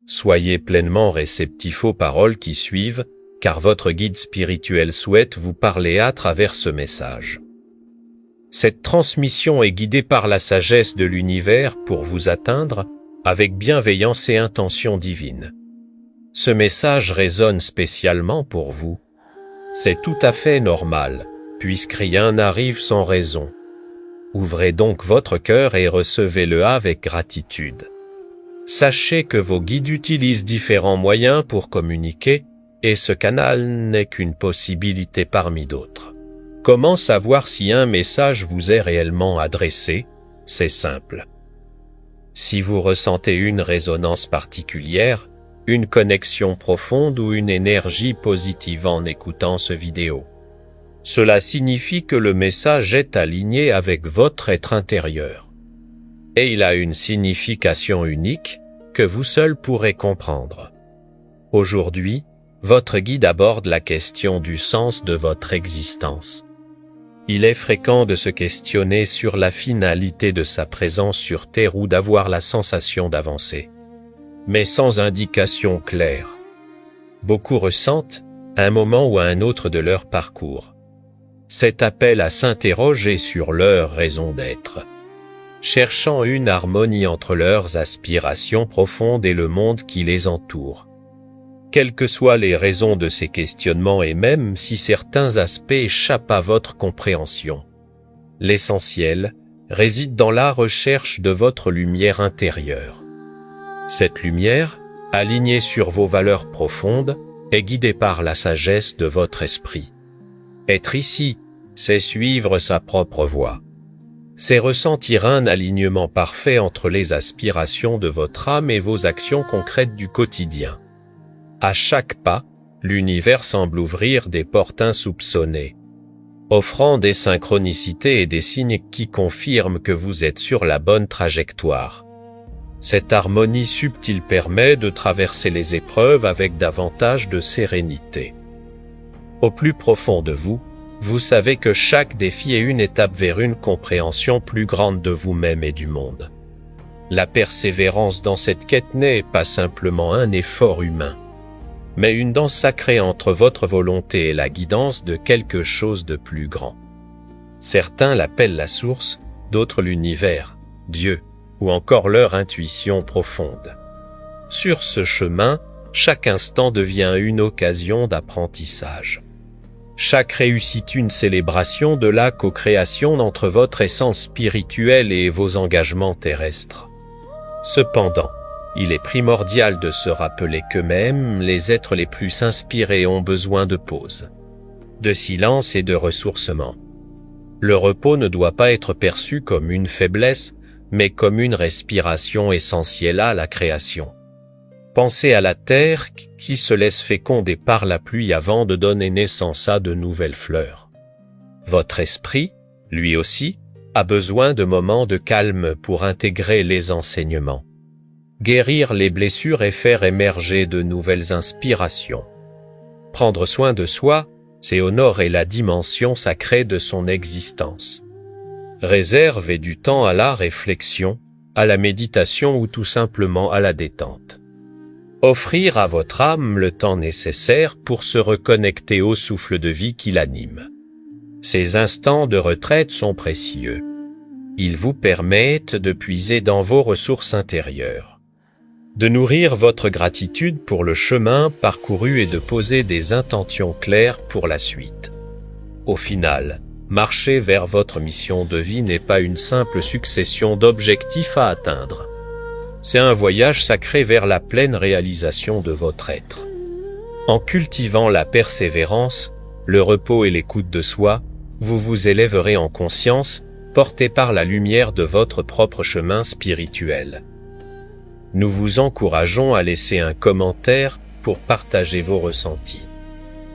Soyez pleinement réceptifs aux paroles qui suivent, car votre guide spirituel souhaite vous parler à travers ce message. Cette transmission est guidée par la sagesse de l'univers pour vous atteindre avec bienveillance et intention divine. Ce message résonne spécialement pour vous. C'est tout à fait normal, puisque rien n'arrive sans raison. Ouvrez donc votre cœur et recevez-le avec gratitude. Sachez que vos guides utilisent différents moyens pour communiquer, et ce canal n'est qu'une possibilité parmi d'autres. Comment savoir si un message vous est réellement adressé? C'est simple. Si vous ressentez une résonance particulière, une connexion profonde ou une énergie positive en écoutant ce vidéo, cela signifie que le message est aligné avec votre être intérieur. Et il a une signification unique que vous seul pourrez comprendre. Aujourd'hui, votre guide aborde la question du sens de votre existence. Il est fréquent de se questionner sur la finalité de sa présence sur Terre ou d'avoir la sensation d'avancer, mais sans indication claire. Beaucoup ressentent, à un moment ou à un autre de leur parcours, cet appel à s'interroger sur leur raison d'être, cherchant une harmonie entre leurs aspirations profondes et le monde qui les entoure. Quelles que soient les raisons de ces questionnements et même si certains aspects échappent à votre compréhension, l'essentiel réside dans la recherche de votre lumière intérieure. Cette lumière, alignée sur vos valeurs profondes, est guidée par la sagesse de votre esprit. Être ici, c'est suivre sa propre voie. C'est ressentir un alignement parfait entre les aspirations de votre âme et vos actions concrètes du quotidien. À chaque pas, l'univers semble ouvrir des portes insoupçonnées, offrant des synchronicités et des signes qui confirment que vous êtes sur la bonne trajectoire. Cette harmonie subtile permet de traverser les épreuves avec davantage de sérénité. Au plus profond de vous, vous savez que chaque défi est une étape vers une compréhension plus grande de vous-même et du monde. La persévérance dans cette quête n'est pas simplement un effort humain, mais une danse sacrée entre votre volonté et la guidance de quelque chose de plus grand. Certains l'appellent la source, d'autres l'univers, Dieu, ou encore leur intuition profonde. Sur ce chemin, chaque instant devient une occasion d'apprentissage. Chaque réussite une célébration de la co-création entre votre essence spirituelle et vos engagements terrestres. Cependant, il est primordial de se rappeler que même les êtres les plus inspirés ont besoin de pause, de silence et de ressourcement. Le repos ne doit pas être perçu comme une faiblesse, mais comme une respiration essentielle à la création. Pensez à la terre qui se laisse féconder par la pluie avant de donner naissance à de nouvelles fleurs. Votre esprit, lui aussi, a besoin de moments de calme pour intégrer les enseignements, guérir les blessures et faire émerger de nouvelles inspirations. Prendre soin de soi, c'est honorer la dimension sacrée de son existence. Réservez du temps à la réflexion, à la méditation ou tout simplement à la détente. Offrir à votre âme le temps nécessaire pour se reconnecter au souffle de vie qui l'anime. Ces instants de retraite sont précieux. Ils vous permettent de puiser dans vos ressources intérieures, de nourrir votre gratitude pour le chemin parcouru et de poser des intentions claires pour la suite. Au final, marcher vers votre mission de vie n'est pas une simple succession d'objectifs à atteindre. C'est un voyage sacré vers la pleine réalisation de votre être. En cultivant la persévérance, le repos et l'écoute de soi, vous vous élèverez en conscience, porté par la lumière de votre propre chemin spirituel. Nous vous encourageons à laisser un commentaire pour partager vos ressentis,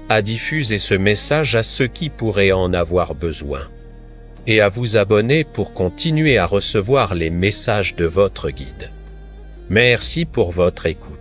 à diffuser ce message à ceux qui pourraient en avoir besoin, et à vous abonner pour continuer à recevoir les messages de votre guide. Merci pour votre écoute.